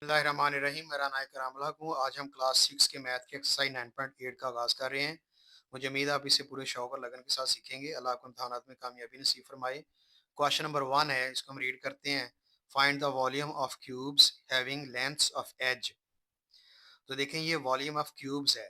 बिस्मिल्लाहिर्रहमानिर्रहीम। मेरा नाम करामल हक हूँ। आज हम क्लास 6 के मैथ के एक्सरसाइज 9.8 का आगाज़ कर रहे हैं। मुझे उम्मीद है आप इसे पूरे शौक और लगन के साथ सीखेंगे। अल्लाह आपको इम्तहानात में कामयाबी नसीब फरमाए। क्वेश्चन नंबर 1 है, इसको हम रीड करते हैं। Find the volume of cubes having lengths of edge. तो देखें, ये वॉल्यूम ऑफ क्यूब्स है।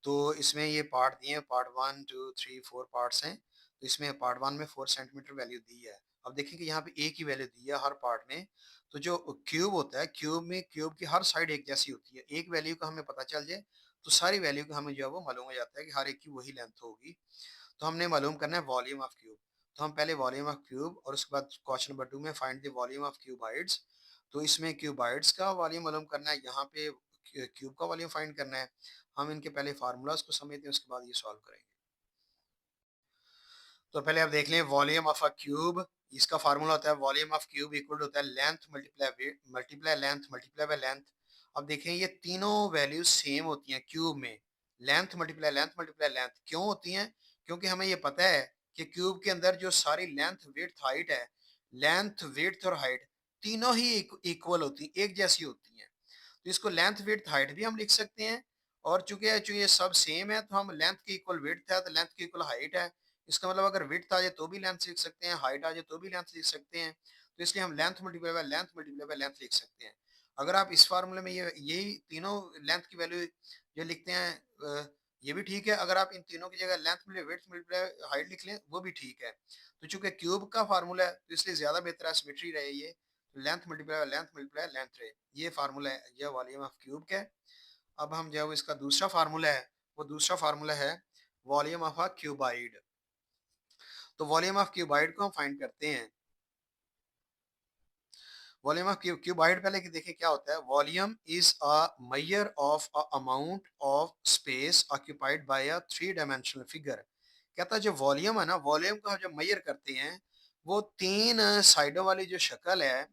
तो इसमें ये पार्ट दिए हैं, पार्ट 1 2 3 4 पार्ट्स हैं। तो इसमें पार्ट 1 में 4 सेंटीमीटर वैल्यू दी है। अब देखें कि यहाँ पे एक ही वैल्यू दी है हर पार्ट में। तो जो क्यूब होता है, क्यूब में क्यूब की हर साइड एक जैसी होती है। एक वैल्यू का हमें पता चल जाए तो सारी वैल्यू का हमें जो है वो मालूम हो जाता है कि हर एक की वही लेंथ होगी। तो हमने मालूम करना है वॉल्यूम ऑफ क्यूब। तो हम पहले वॉल्यूम ऑफ क्यूब और उसके बाद क्वेश्चन नंबर 2 में फाइंड द वॉल्यूम ऑफ क्यूबाइड्स। तो इसमें क्यूबाइड्स का वॉल्यूम मालूम करना है, यहाँ पे क्यूब का वॉल्यूम फाइंड करना है। हम इनके पहले फार्मूलाज को समझते हैं, उसके बाद ये सॉल्व करेंगे। तो पहले आप देख लें वॉल्यूम ऑफ अ क्यूब। इसका फार्मूला होता है वॉल्यूम ऑफ क्यूब इक्वल होता है length multiply length multiply by length. अब देखें ये तीनों वैल्यूज सेम होती हैं क्यूब में। लेंथ मल्टीप्लाई लेंथ क्यों होती हैं? क्योंकि हमें ये पता है कि क्यूब के अंदर जो सारी लेंथ विड्थ हाइट है, लेंथ विड्थ और हाइट तीनों ही इक्वल होती हैं, एक जैसी होती हैं। तो इसको लेंथ विड्थ हाइट भी हम लिख सकते हैं। और चूंकि ये सब सेम है तो हम लेंथ की इक्वल विड्थ है तो लेंथ की इक्वल हाइट है। इसका मतलब अगर विड्थ आ जाए तो भी लेंथ लिख सकते हैं, हाइट आ जाए तो भी लेंथ लिख सकते हैं। तो इसलिए हम length multiply by length multiply by length लिख सकते हैं। अगर आप इस फार्मूले में ये यही तीनों लेंथ की वैल्यू जो लिखते हैं, ये भी ठीक है। अगर आप इन तीनों की जगह length multiply width multiply height लिख लें वो भी ठीक है। तो चूंकि क्यूब का फार्मूला है तो इसलिए ज्यादा बेहतर है सिमेट्री रहे ये। लेंथ मल्टीप्लाई लेंथ रहे, ये फार्मूला है यह वॉल्यूम ऑफ क्यूब का है। अब हम जो है वो इसका दूसरा फार्मूला है, वो दूसरा फार्मूला है वॉल्यूम ऑफ अ क्यूबाइड। तो वॉल्यूम ऑफ क्यूबाइड को हम फाइंड करते हैं। वॉल्यूम ऑफ क्यूबाइड पहले कि देखें क्या होता है। Volume is a measure of a amount of space occupied by a three dimensional figure. कहता है जो वॉल्यूम है ना, वॉल्यूम का जब मेजर करते हैं वो तीन साइडों वाली जो शक्ल है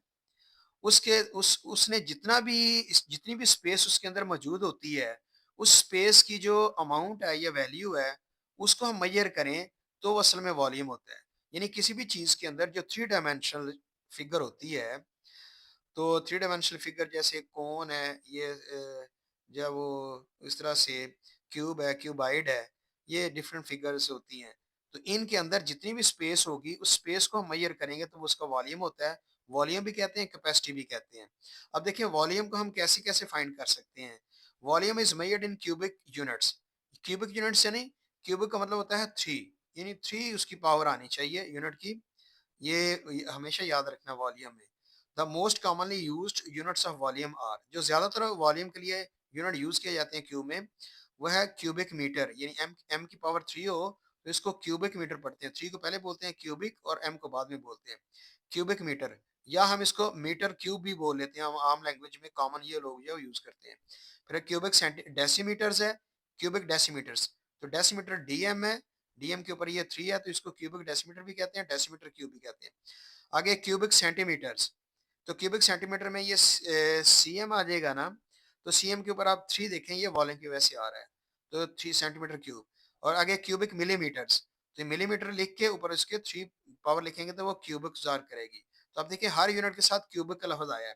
उसके उसने जितनी भी स्पेस उसके अंदर मौजूद होती है, उस स्पेस की जो अमाउंट है या वैल्यू है उसको हम मेजर करें तो वो असल में वॉल्यूम होता है। यानी किसी भी चीज के अंदर जो थ्री डायमेंशनल फिगर होती है, तो थ्री डायमेंशनल फिगर जैसे कौन है ये, जब वो इस तरह से क्यूब है, क्यूबाइड है, ये डिफरेंट फिगर्स होती हैं। तो इनके अंदर जितनी भी स्पेस होगी उस स्पेस को हम मेजर करेंगे तो वो उसका वॉल्यूम होता है। वॉल्यूम भी कहते हैं, कैपेसिटी भी कहते हैं। अब देखिए वॉल्यूम को हम कैसे कैसे फाइंड कर सकते हैं। Volume is measured in cubic units. Cubic units यानी क्यूबिक का मतलब होता है थ्री, यानी थ्री उसकी पावर आनी चाहिए यूनिट की। ये हमेशा याद रखना वॉल्यूम में। The most commonly used units of volume are, जो ज्यादातर वॉल्यूम के लिए यूनिट यूज किए जाते हैं क्यूब में, वह है क्यूबिक मीटर। यानी एम एम की पावर थ्री हो तो इसको क्यूबिक मीटर पढ़ते हैं। थ्री को पहले बोलते हैं क्यूबिक और एम को बाद में बोलते हैं क्यूबिक मीटर। या हम इसको मीटर क्यूब भी बोल लेते हैं, हम आम लैंग्वेज में कॉमन ये लोग जो यूज करते हैं। फिर क्यूबिक डेसीमीटर्स है, क्यूबिक डेसीमीटर्स। तो डेसीमीटर डीएम है, डीएम के ऊपर ये थ्री है तो इसको क्यूबिक डेसीमीटर भी कहते हैं, डेसीमीटर क्यूब भी कहते हैं। आगे क्यूबिक सेंटीमीटर्स। तो क्यूबिक सेंटीमीटर में ये सीएम आ जाएगा ना, तो सीएम के ऊपर आप थ्री देखें, ये वॉल्यूम की वजह से आ रहा है। तो 3 सेंटीमीटर क्यूब। और आगे क्यूबिक मिलीमीटर्स। तो मिलीमीटर लिख के ऊपर इसके थ्री पावर लिखेंगे तो वो क्यूबिक जार करेगी। तो आप देखिए हर यूनिट के साथ क्यूबिक का लफ्ज आया है।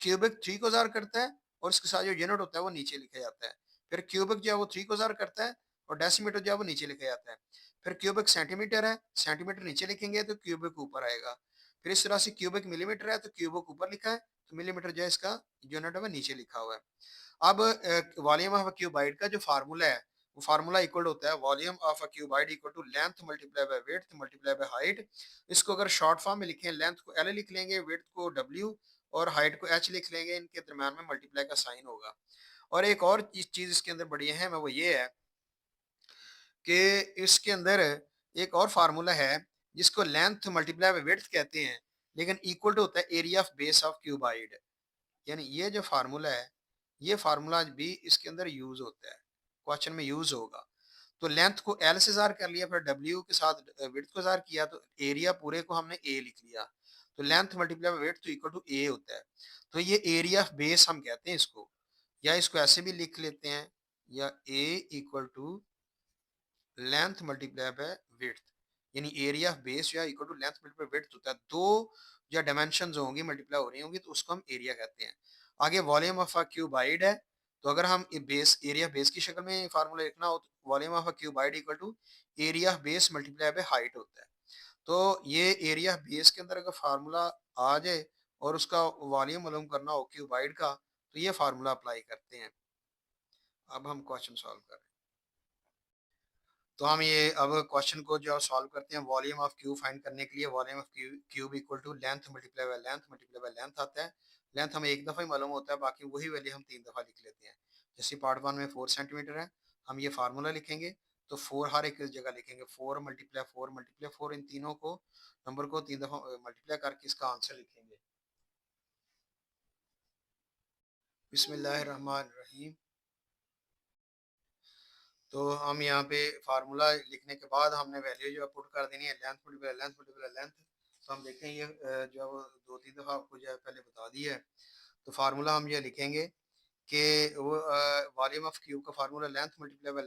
क्यूबिक थ्री को जार करता है और इसके साथ जो यूनिट होता है वो नीचे लिखा जाता है। फिर क्यूबिक जो है वो थ्री को जार करता है और डेसीमीटर जो है वो नीचे लिखा जाता है। फिर क्यूबिक सेंटीमीटर है, सेंटीमीटर नीचे लिखेंगे तो क्यूबिक ऊपर आएगा। फिर इस तरह से क्यूबिक मिलीमीटर है तो क्यूबिक ऊपर लिखा है, तो मिलीमीटर जो है इसका यूनिट है वो नीचे लिखा हुआ है। अब वॉल्यूम ऑफ अ क्यूबाइड का जो फार्मूला है वो फार्मूला इक्वल होता है volume of a cuboid equal to length multiply by width multiply by height. इसको अगर शॉर्ट फॉर्म में लिखें, लेंथ को एल लिख लेंगे, विड्थ को डब्ल्यू और हाइट को एच लिख लेंगे। इनके दरम्यान में मल्टीप्लाई का साइन होगा। और एक और चीज इसके अंदर बड़ी अहम है, वो ये है कि इसके अंदर एक और फार्मूला है जिसको लेंथ मल्टीप्लाई बाय विड्थ कहते हैं, लेकिन इक्वल टू होता है area of base of cuboid. यानी ये जो फार्मूला है ये फार्मूला भी इसके अंदर यूज होता है, क्वेश्चन में यूज होगा। तो लेंथ को एल से जार कर लिया, फिर डब्ल्यू के साथ विड्थ को जार किया तो एरिया पूरे को हमने ए लिख लिया। तो लेंथ मल्टीप्लाई बाय विड्थ तो इक्वल टू ए होता है। तो ये एरिया ऑफ बेस हम कहते हैं इसको। या इसको ऐसे भी लिख लेते हैं, या A equal to length multiply by width. यानी एरिया ऑफ बेस जो है equal to length multiply width होता है। दो जो डायमेंशन होंगी मल्टीप्लाई हो रही होंगी तो उसको हम एरिया कहते हैं। आगे वॉल्यूम ऑफ अ क्यूबाइड है, तो अगर हम बेस एरिया बेस की शक्ल में फार्मूला लिखना हो तो volume of a cuboid equal to area base multiply by height होता है। तो ये एरिया बेस के अंदर अगर फार्मूला आ जाए और उसका वॉल्यूम मालूम करना हो क्यूबाइड का, तो ये फार्मूला अप्लाई करते हैं। अब हम क्वेश्चन सॉल्व कर रहे हैं। तो हम ये अब क्वेश्चन को जो सॉल्व करते हैं, वॉल्यूम ऑफ क्यूब फाइंड करने के लिए volume of cube equal to length multiply by length आता है। लेंथ हमें एक दफ़ा ही मालूम होता है, बाकी वही वैल्यू हम 3 दफ़ा लिख लेते हैं। जैसे पार्ट वन में 4 सेंटीमीटर है, हम ये फार्मूला लिखेंगे, तो फोर हर एक जगह लिखेंगे, फोर मल्टीप्लाई फोर, इन तीनों को नंबर को 3 दफ़ा मल्टीप्लाई करके इसका आंसर लिखेंगे। बिस्मिल्लाहिर रहमानिर रहीम। तो हम यहाँ पे फार्मूला लिखने के बाद हमने वैल्यू जो है पुट कर देनी है, लेंथ मल्टीप्लाई लेंथ। तो हम देखें ये जो है वो 2-3 दफ़ा आपको जो है पहले बता दी है। तो फार्मूला हम ये लिखेंगे कि वो वॉल्यूम ऑफ क्यूब का formula length multiply by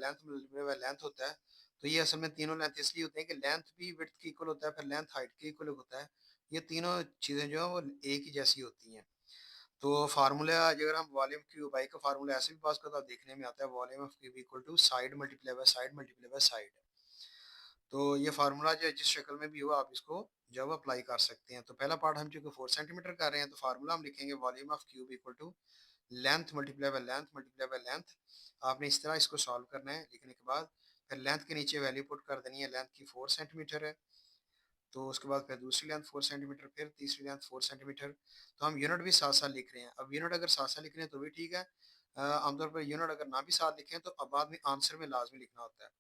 length होता है। तो ये असल में तीनों लेंथ इसलिए होते हैं कि लेंथ भी विड्थ के इक्वल होता है, फिर लेंथ हाइट के इक्वल होता है। ये तीनों चीज़ें जो है वो एक ही जैसी होती हैं। तो फार्मूला अगर हम वॉल्यूम क्यूब आई का फार्मूला ऐसे भी पास करते हैं, देखने में आता है volume of cube equal to side multiply by side. तो ये फार्मूला जो है जिस शक्ल में भी हो आप इसको जब अप्लाई कर सकते हैं। तो पहला पार्ट हम चूंकि 4 सेंटीमीटर कर रहे हैं, तो फार्मूला हम लिखेंगे volume of cube equal to length multiply by length. आपने इस तरह इसको सॉल्व करना है। लिखने के बाद फिर लेंथ के नीचे वैल्यू पुट कर देनी है, लेंथ की 4 सेंटीमीटर है। तो उसके बाद फिर दूसरी लेंथ 4 सेंटीमीटर, फिर तीसरी लेंथ 4 सेंटीमीटर। तो हम यूनिट भी साथ साथ लिख रहे हैं। अब यूनिट अगर साथ साथ लिख रहे हैं तो भी ठीक है। आमतौर पर यूनिट अगर ना भी साथ लिखें तो अब बाद में आंसर में लाजमी लिखना होता है।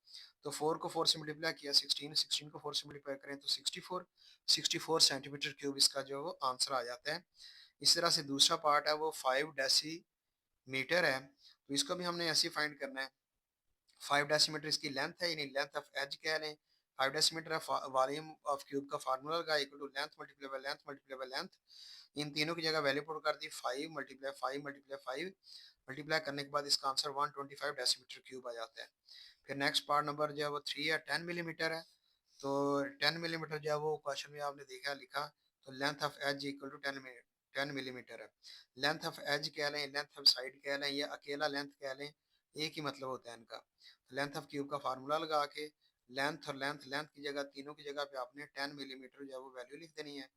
तो 4 को 4 से मल्टीप्लाई किया 16 को 4 से मल्टीप्लाई करें तो 64 सेंटीमीटर क्यूब इसका जो है वो आंसर आ जाता है। इस तरह से दूसरा पार्ट है वो 5 डेसीमीटर है, तो इसको भी हमने ऐसे फाइंड करना है। 5 डेसीमीटर इसकी लेंथ है, यानी लेंथ ऑफ एज कह लें। 5 डेसीमीटर है वॉल्यूम ऑफ क्यूब का फार्मूला का इक्वल टू लेंथ लेंथ। इन तीनों की जगह वैल्यू पुट कर दी, 5 मल्टीप्लाई करने के बाद इसका आंसर 125 डेसीमीटर क्यूब आ जाता है। फिर नेक्स्ट पार्ट नंबर जो है वो 3 है, 10 मिलीमीटर है। तो 10 मिलीमीटर जो है वो क्वेश्चन में आपने देखा लिखा, तो length of edge equal to 10 millimetre है। लेंथ ऑफ एज कह लें, लेंथ ऑफ साइड कह लें, या अकेला लेंथ कह लें, एक ही मतलब होता है इनका। लेंथ ऑफ क्यूब का फार्मूला लगा के लेंथ और लेंथ की जगह, तीनों की जगह पे आपने 10 मिलीमीटर जो है वो वैल्यू लिख देनी है।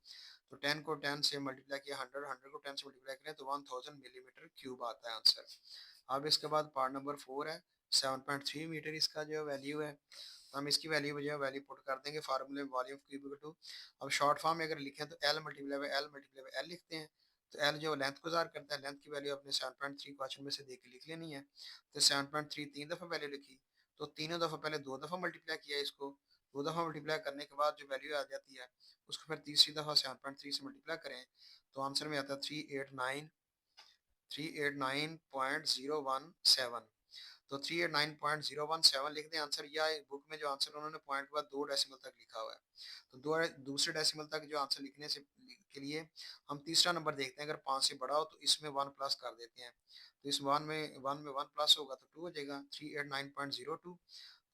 तो 10 को 10 से मल्टीप्लाई किया, 100 को 10 से मल्टीप्लाई करें तो 1000 मिलीमीटर क्यूब आता है आंसर। अब इसके बाद पार्ट नंबर 4 है, 7.3 मीटर इसका जो वैल्यू है। तो हम इसकी वैल्यू जो है वैल्यू पुट कर देंगे फार्मूले वॉल्यूम क्यूब टू। अब शॉर्ट फॉर्म में अगर लिखें तो एल लिखते हैं। तो एल जो लेंथ को जार करता है, लेंथ की वैल्यू अपने 7.3 क्वेश्चन में से देख के लिख लेनी है। तो 7.3 3 दफ़ा वैल्यू लिखी, तो तीनों दफ़ा पहले 2 दफ़ा मल्टीप्लाई किया इसको। 2 दफ़ा मल्टीप्लाई करने के बाद जो वैल्यू आ जाती है उसको फिर तीसरी दफ़ा 7.3 से मल्टीप्लाई करें, तो आंसर में आता है 389.017। तो 389.017 लिख दें आंसर, या बुक में जो आंसर उन्होंने पॉइंट के बाद 2 डेसिमल तक लिखा हुआ है। तो दूसरे डेसिमल तक जो आंसर लिखने से के लिए हम तीसरा नंबर देखते हैं, अगर 5 से बड़ा हो तो इसमें 1 प्लस कर देते हैं। तो इस वन प्लस होगा तो 2 हो जाएगा, 389.02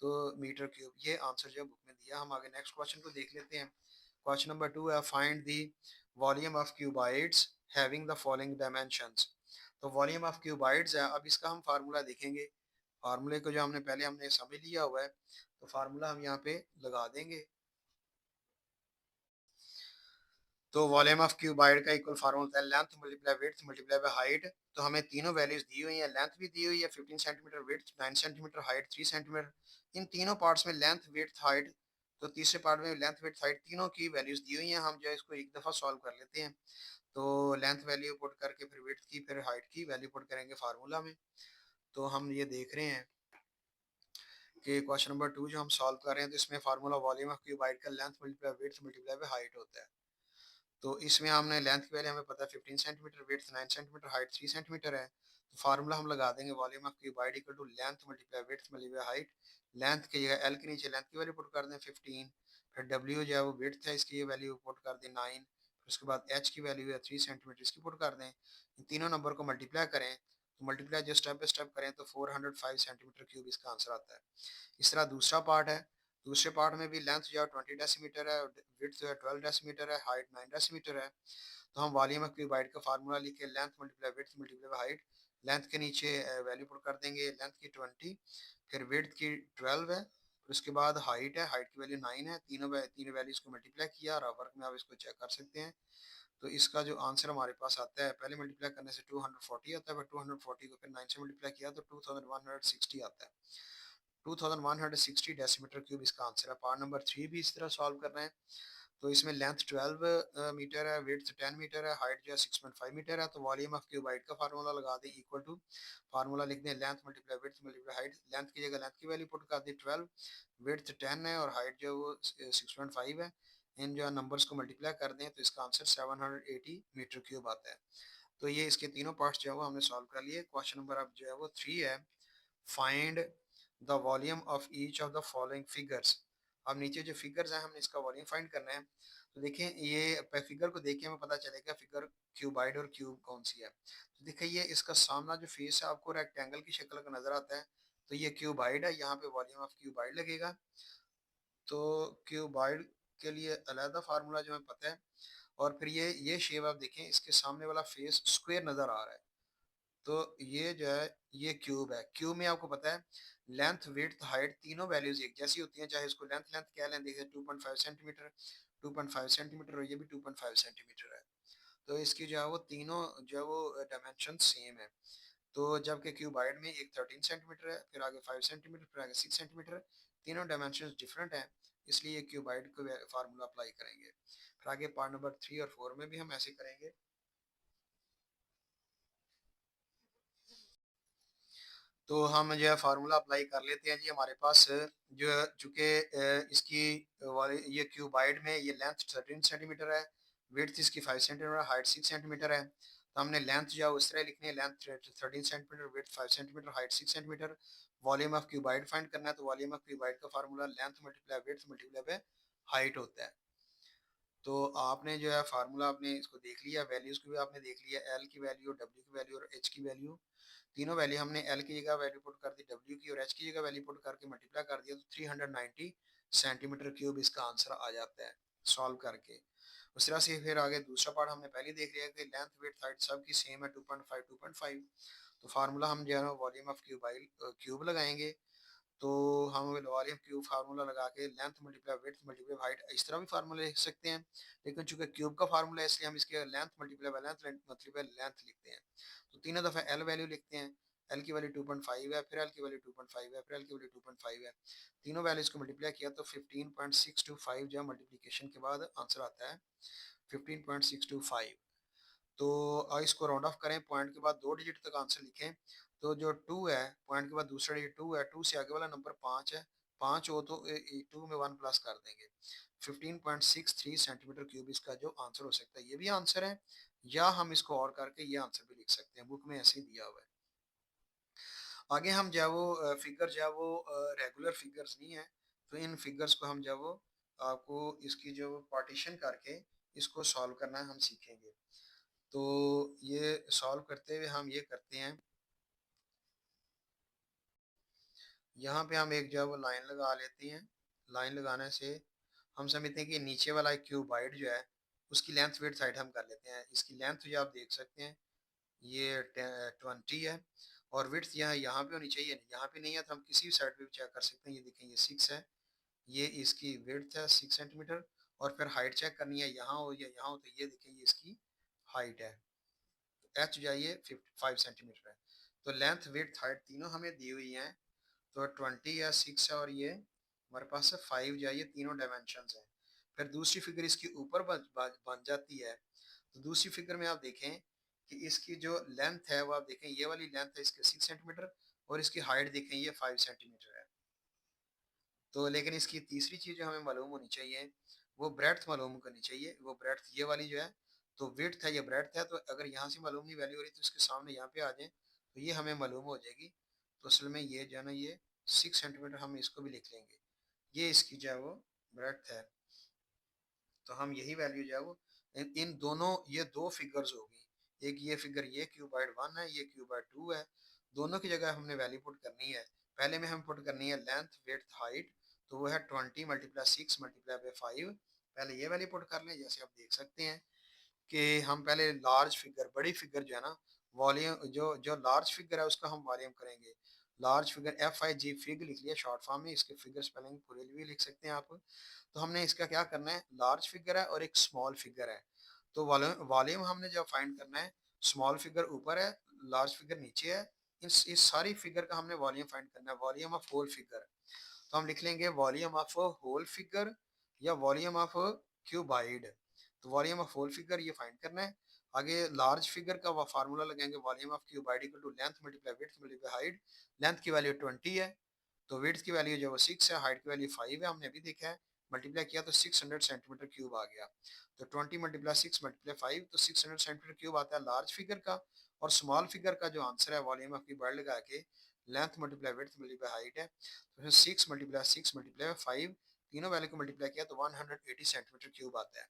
तो मीटर क्यूब। ये आंसर जो बुक में दिया। हम आगे नेक्स्ट क्वेश्चन को देख लेते हैं। क्वेश्चन नंबर 2 है, find the volume of cuboids having the following dimensions. तो वॉल्यूम ऑफ क्यूबाइड्स है, अब इसका हम फार्मूला देखेंगे। फार्मूले को जो हमने समझ लिया हुआ है, तो फार्मूला हम यहाँ पे लगा देंगे। तो वॉल्यूम ऑफ क्यूबाइड का इक्वल फार्मूला होता है length multiply width multiply by height. तो हमें तीनों वैल्यूज दी हुई हैं, लेंथ भी दी हुई है 15 centimetre, width 9 centimetre, height 3 centimetre. इन तीनों पार्ट्स में लेंथ विड्थ हाइट, तो तीसरे पार्ट में लेंथ विड्थ हाइट तीनों की वैल्यूज दी हुई हैं। हम जो है इसको एक दफ़ा सॉल्व कर लेते हैं। तो लेंथ वैल्यू पुट करके फिर विड्थ की फिर हाइट की वैल्यू पुट करेंगे फार्मूला में। तो हम ये देख रहे हैं कि क्वेश्चन नंबर 2 जो हम सॉल्व कर रहे हैं, तो इसमें फार्मूला वॉल्यूम ऑफ क्यूबाइड का length multiply width multiply by height होता है। तो इसमें हमने लेंथ की वैल्यू हमें पता है 15 centimetre, width 9 centimetre, height 3 centimetre है। तो फार्मूला हम लगा देंगे volume of cuboid equal to length multiply width multiply height. Length की जगह एल के नीचे लेंथ की वैल्यू पुट कर दें 15, फिर डब्ल्यू जो है वो विड्थ है इसकी ये वैल्यू पुट कर दें 9, फिर उसके बाद एच की वैल्यू है 3 सेंटीमीटर इसकी पुट कर दें। इन तीनों नंबर को मल्टीप्लाई करें, तो मल्टीप्लाई जो स्टेप बाय स्टेप करें तो 405 सेंटीमीटर क्यूब इसका आंसर आता है। इस तरह दूसरा पार्ट है। दूसरे पार्ट में भी लेंथ जो है 20 डेसीमीटर है, विड्थ जो है 12 डेसीमीटर है, हाइट 9 डेसीमीटर है। तो हम वॉल्यूम ऑफ क्यूबाइड का फार्मूला लिखे, length multiply width multiply height. Length के नीचे वैल्यू पुट कर देंगे, लेंथ की 20, फिर विड्थ की 12 है, फिर उसके बाद हाइट है, हाइट की वैल्यू 9 है। तीनों वैल्यूज को मल्टीप्लाई किया और वर्क में आप इसको चेक कर सकते हैं। तो इसका जो आंसर हमारे पास आता है, पहले मल्टीप्लाई करने से 240 आता है, फिर 240 को फिर 9 से मल्टीप्लाई किया तो 2160 आता है। 2160 डेसीमीटर क्यूब इसका आंसर है। पार्ट नंबर 3 भी इस तरह सॉल्व करना है। तो इसमें लेंथ 12 मीटर है, विड्थ 10 मीटर है, हाइट जो है 6.5 मीटर है। तो वॉल्यूम ऑफ क्यूबाइड का फार्मूला लगा दें, इक्वल टू फार्मूला लिख दें, length multiply width multiply height. Length की जगह लेंथ की वैल्यू पुट कर दी 12, विड्थ 10 है और हाइट जो है वो 6.5 है। इन जो नंबर्स को मल्टीप्लाई कर दें तो इसका आंसर 780 मीटर क्यूब आता है। तो ये इसके तीनों पार्ट्स जो है वो हमने सॉल्व कर लिए। क्वेश्चन नंबर अब जो है वो 3 है, find the volume of each of the following figures. अब नीचे जो फिगर्स हैं हमने इसका वॉल्यूम फाइंड करना है। तो देखें, ये फिगर को देखिए हमें पता चलेगा फिगर क्यूबाइड और क्यूब कौन सी है। तो देखिए ये इसका सामना जो फेस है आपको रेक्टेंगल की शक्ल का नजर आता है, तो ये क्यूबाइड है, यहाँ पे वॉल्यूम ऑफ क्यूबाइड लगेगा। तो क्यूबाइड के लिए अलहदा फार्मूला जो हमें पता है। और फिर ये शेप आप देखें, इसके सामने वाला फेस स्क्वायर नजर आ रहा है। तो ये जो है ये क्यूब है। क्यूब में आपको पता है लेंथ विड्थ हाइट तीनों वैल्यूज एक जैसी होती हैं, चाहे इसको लेंथ लेंथ कह लें। देखिए 2.5 सेंटीमीटर, 2.5 सेंटीमीटर और ये भी 2.5 सेंटीमीटर है। तो इसकी जो है वो तीनों जो है वो डायमेंशन सेम है। तो जबकि क्यूबाइड में एक 13 सेंटीमीटर है, फिर आगे 5 सेंटीमीटर, फिर आगे 6 सेंटीमीटर है। तीनों डायमेंशन डिफरेंट हैं, इसलिए क्यूबाइड को फार्मूला अप्लाई करेंगे। फिर आगे पार्ट नंबर 3 और 4 में भी हम ऐसे करेंगे। तो हम जो है फार्मूला अप्लाई कर लेते हैं जी। हमारे पास जो है चूंकि इसकी वाली ये क्यूबाइड में ये लेंथ 13 सेंटीमीटर है, विड्थ इसकी 5 सेंटीमीटर, हाइट 6 सेंटीमीटर है। तो हमने लेंथ जो है उस तरह लिखनी है, length 13 centimetre, width 5 centimetre, height 6 centimetre. Volume of cuboid find करना है, तो वॉल्यूम ऑफ क्यूबाइड का formula length multiply width multiply by height होता है। तो आपने जो है फार्मूला आपने इसको देख लिया, वैल्यूज को भी आपने देख लिया, एल की वैल्यू, डब्ल्यू की वैल्यू और एच की वैल्यू। तीनों वैल्यू हमने एल की जगह वैल्यू पुट कर दी, डब्ल्यू की और एच की जगह वैल्यू पुट करके मल्टीप्लाई कर दिया, तो 390 सेंटीमीटर क्यूब इसका आंसर आ जाता है सॉल्व करके। उस तरह से फिर आगे दूसरा पार्ट हमने पहले देख लिया कि लेंथ विड्थ हाइट सब की सेम है, 2.5 2.5। तो फार्मूला हम जो है वॉल्यूम ऑफ क्यूब लगाएंगे। तो हम वॉल्यूम क्यूब फार्मूला लगा के length multiply width multiply height इस तरह भी फार्मूला लिख सकते हैं। लेकिन चूंकि क्यूब का फार्मूला है इसलिए हम इसके length multiply by length multiply length लिखते हैं। तो तीनों दफा एल वैल्यू लिखते हैं। एल की वैल्यू 2.5 है, फिर एल की वैल्यू 2.5 है, फिर एल की वैल्यू 2.5 है। तीनों वैल्यूज को मल्टीप्लाई किया तो 15.625 जो मल्टीप्लिकेशन के बाद आंसर आता है 15.625। तो इसको राउंड ऑफ करें, पॉइंट के बाद 2 डिजिट तक आंसर लिखें। तो जो 2 है, पॉइंट के बाद दूसरा डिजिट 2 है, 2 से आगे वाला नंबर 5 है। 5 हो तो 2 में 1 प्लस कर देंगे। 15.63 सेंटीमीटर क्यूब इसका जो आंसर हो सकता है। ये भी आंसर है, या हम इसको और करके ये आंसर भी लिख सकते हैं, बुक में ऐसे ही दिया हुआ है। आगे हम जो है वो फिगर जो है वो रेगुलर फिगर्स नहीं है। तो इन फिगर्स को हम जो है वो आपको इसकी जो पार्टीशन करके इसको सॉल्व करना हम सीखेंगे। तो ये सॉल्व करते हुए हम ये करते हैं, यहाँ पे हम एक जो है वो लाइन लगा लेते हैं। लाइन लगाने से हम समझते हैं कि नीचे वाला क्यूबाइड जो है उसकी लेंथ विड्थ हाइट हम कर लेते हैं। इसकी लेंथ जो आप देख सकते हैं ये 20 है, और विड्थ यहाँ यहाँ पे होनी चाहिए, यहाँ पे नहीं है तो हम किसी भी साइड पे भी चेक कर सकते हैं। ये देखें ये 6 है, ये इसकी विड्थ है 6 सेंटीमीटर। और फिर हाइट चेक करनी है, यहाँ हो या यहाँ हो, तो ये देखें ये इसकी हाइट है, एच जाइए 5 सेंटीमीटर है। तो लेंथ विड्थ हाइट तीनों हमें दी हुई हैं। तो 20 या 6 है, और ये हमारे पास है 5 जाइए, तीनों डायमेंशन हैं। फिर दूसरी फिगर इसकी ऊपर बन जाती है। तो दूसरी फिगर में आप देखें कि इसकी जो लेंथ है वो आप देखें, ये वाली लेंथ है इसके 6 सेंटीमीटर, और इसकी हाइट देखें ये 5 सेंटीमीटर है। तो लेकिन इसकी तीसरी चीज जो हमें मालूम होनी चाहिए वो ब्रेड्थ मालूम करनी चाहिए। वो ब्रेड्थ ये वाली जो है, तो विड्थ है ये ब्रेड्थ है, तो अगर यहाँ से मालूम नहीं वैल्यू हो रही तो इसके सामने यहाँ पे आ जाए तो ये हमें मालूम हो जाएगी। तो असल में ये जो है ना ये 6 सेंटीमीटर, हम इसको भी लिख लेंगे, ये इसकी जो है वो ब्रेड्थ है। तो हम यही वैल्यू जो है वो इन दोनों, ये दो फिगर्स होगी, एक ये फिगर ये क्यूबाइड 1 है, ये क्यूबाइड 2 है। दोनों की जगह हमने वैल्यू पुट करनी है। पहले में हम पुट करनी है लेंथ विड्थ हाइट, तो वो है 20 मल्टीप्लाई 6 मल्टीप्लाई बाई 5। पहले ये वैल्यू पुट कर लें, जैसे आप देख सकते हैं कि हम पहले लार्ज फिगर, बड़ी फिगर जो है ना, वॉल्यूम जो जो लार्ज फिगर है उसका हम वॉल्यूम करेंगे। लार्ज फिगर FIG, फिग लिख लिया शॉर्ट फॉर्म में, इसके फिगर स्पेलिंग पूरे भी लिख सकते हैं आप। तो हमने इसका क्या करना है, लार्ज फिगर है और एक स्मॉल फिगर है। तो वॉल्यूम वॉल्यूम हमने जब फाइंड करना है, स्मॉल फिगर ऊपर है, लार्ज फिगर नीचे है, इस सारी फिगर का हमने वॉल्यूम फाइंड करना है, वॉल्यूम ऑफ होल फिगर। तो हम लिख लेंगे वॉल्यूम ऑफ होल फिगर या वॉल्यूम ऑफ क्यूबाइड। तो वॉल्यूम ऑफ होल फिगर ये फाइंड करना है। आगे लार्ज फिगर का वो फार्मूला लगाएंगे, volume of cuboid equal to length multiply width multiply height. Length की वैल्यू 20 है, तो विड्थ की वैल्यू जो है वो 6 है, हाइट की वैल्यू 5 है, हमने अभी देखा है। मल्टीप्लाई किया तो 600 सेंटीमीटर क्यूब आ गया। तो 20 मल्टीप्लाई 6 मल्टीप्लाई 5, तो 600 सेंटीमीटर क्यूब आता है लार्ज फिगर का। और स्मॉल फिगर का जो आंसर है वॉल्यूम ऑफ क्यूबाइड लगा के, length multiply width multiply height है, तो फिर 6 मल्टीप्लाई 6 मल्टीप्लाई 5, तीनों वैल्यू को मल्टीप्लाई किया तो 180 सेंटीमीटर क्यूब आता है।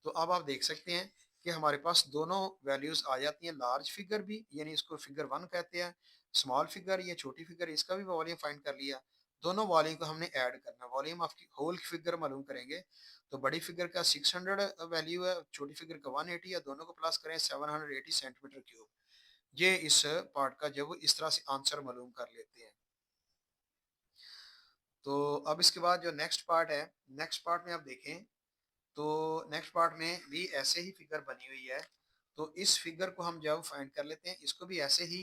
तो अब आप देख सकते हैं कि हमारे पास दोनों वैल्यूज आ जाती हैं, लार्ज फिगर भी, यानी इसको फिगर 1 कहते हैं, स्मॉल फिगर ये छोटी फिगर, इसका भी वॉल्यूम फाइंड कर लिया। दोनों वॉल्यूम को हमने ऐड करना है, वॉल्यूम ऑफ होल फिगर मालूम करेंगे। तो बड़ी फिगर का 600 वैल्यू है, छोटी फिगर का 180 है, दोनों को प्लस करें 780 सेंटीमीटर क्यूब। ये इस पार्ट का जब इस तरह से आंसर मालूम कर लेते हैं। तो अब इसके बाद जो नेक्स्ट पार्ट है, नेक्स्ट पार्ट में आप देखें तो नेक्स्ट पार्ट में भी ऐसे ही फिगर बनी हुई है। तो इस फिगर को हम जब फाइंड कर लेते हैं, इसको भी ऐसे ही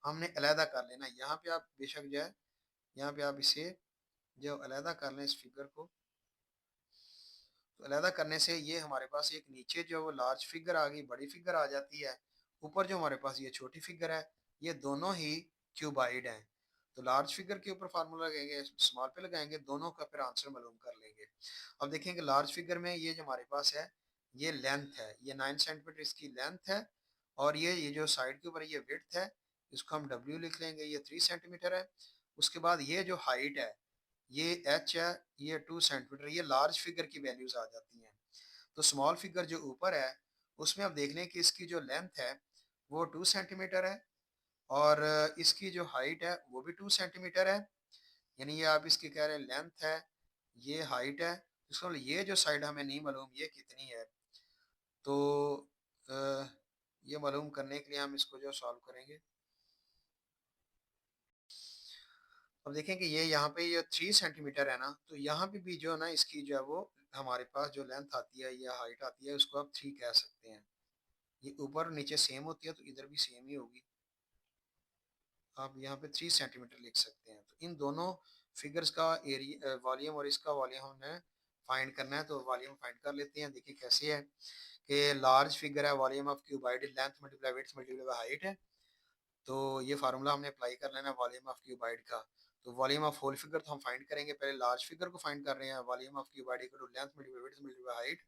हमने अलहदा कर लेना है। यहाँ पे आप बेशक जो है, यहाँ पे आप इसे जो अलहदा कर लें इस फिगर को, तो अलहदा करने से ये हमारे पास एक नीचे जो वो लार्ज फिगर आ गई, बड़ी फिगर आ जाती है। ऊपर जो हमारे पास ये छोटी फिगर है, ये दोनों ही क्यूबाइड हैं। तो लार्ज फिगर के ऊपर फार्मूला लगाएंगे, स्मॉल पे लगाएंगे, दोनों का फिर आंसर मालूम कर लेंगे। अब देखेंगे लार्ज फिगर में ये जो हमारे पास है, ये लेंथ है, ये 9 सेंटीमीटर इसकी लेंथ है। और ये जो साइड के ऊपर ये विड्थ है, इसको हम W लिख लेंगे, ये 3 सेंटीमीटर है। उसके बाद ये जो हाइट है, ये H है, ये 2 सेंटीमीटर, ये लार्ज फिगर की वैल्यूज आ जाती हैं। तो स्मॉल फिगर जो ऊपर है, उसमें आप देख लें कि इसकी जो लेंथ है वो 2 सेंटीमीटर है, और इसकी जो हाइट है वो भी 2 सेंटीमीटर है। यानी ये आप इसकी कह रहे हैं लेंथ है, ये हाइट है, इसको मतलब ये जो साइड हमें नहीं मालूम ये कितनी है। तो अ, ये मालूम करने के लिए हम इसको जो सॉल्व करेंगे, अब देखें कि ये यहाँ पे ये 3 सेंटीमीटर है ना, तो यहाँ पे भी जो है ना इसकी जो है वो हमारे पास जो लेंथ आती है या हाइट आती है उसको आप 3 कह सकते हैं। ये ऊपर और नीचे सेम होती है तो इधर भी सेम ही होगी। आप यहाँ पे 3 सेंटीमीटर लिख सकते हैं। तो इन दोनों फिगर्स का एरिया वॉल्यूम और इसका वॉल्यूम हमने फाइंड करना है। तो वॉल्यूम फाइंड कर लेते हैं। देखिए कैसे है कि लार्ज फिगर है, volume of cuboid length multiply width multiply height है। तो ये फार्मूला हमने अप्लाई कर लेना है वॉल्यूम ऑफ क्यूबाइड का। तो वॉल्यूम ऑफ होल फिगर तो हम फाइंड करेंगे, पहले लार्ज फिगर को फाइंड कर रहे हैं। Volume of cuboid equal to length multiply width multiply height.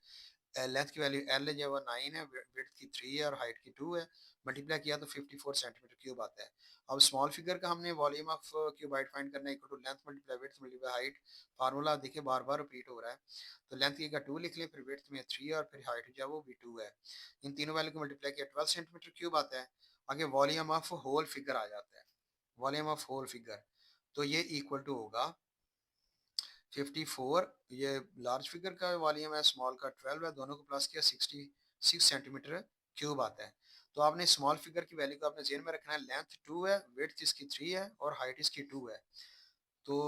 Length की वैल्यू L जो है वो 9 है, विड्थ की 3 है और हाइट की 2 है। मल्टीप्लाई किया तो 54 सेंटीमीटर क्यूब आता है। अब स्मॉल फिगर का हमने वॉल्यूम ऑफ क्यूबाइड फाइंड करना है equal to length multiply width multiply height. Formula देखिए बार बार रिपीट हो रहा है। तो लेंथ की का 2 लिख लें, फिर विड्थ में 3 और फिर हाइट जो है वो भी 2 है। इन तीनों वैल्यू को मल्टीप्लाई किया 12 सेंटीमीटर क्यूब आता है। आगे वॉल्यूम ऑफ होल फिगर आ जाता है, वॉल्यूम ऑफ होल फिगर। तो ये इक्वल टू होगा 54, ये लार्ज फिगर का वॉल्यूम है, स्मॉल का 12 है, दोनों को प्लस किया 66 सेंटीमीटर क्यूब आता है। तो आपने स्मॉल फिगर की वैल्यू को आपने जेन में रखना है, लेंथ 2 है, विड्थ इसकी 3 है और हाइट इसकी 2 है। तो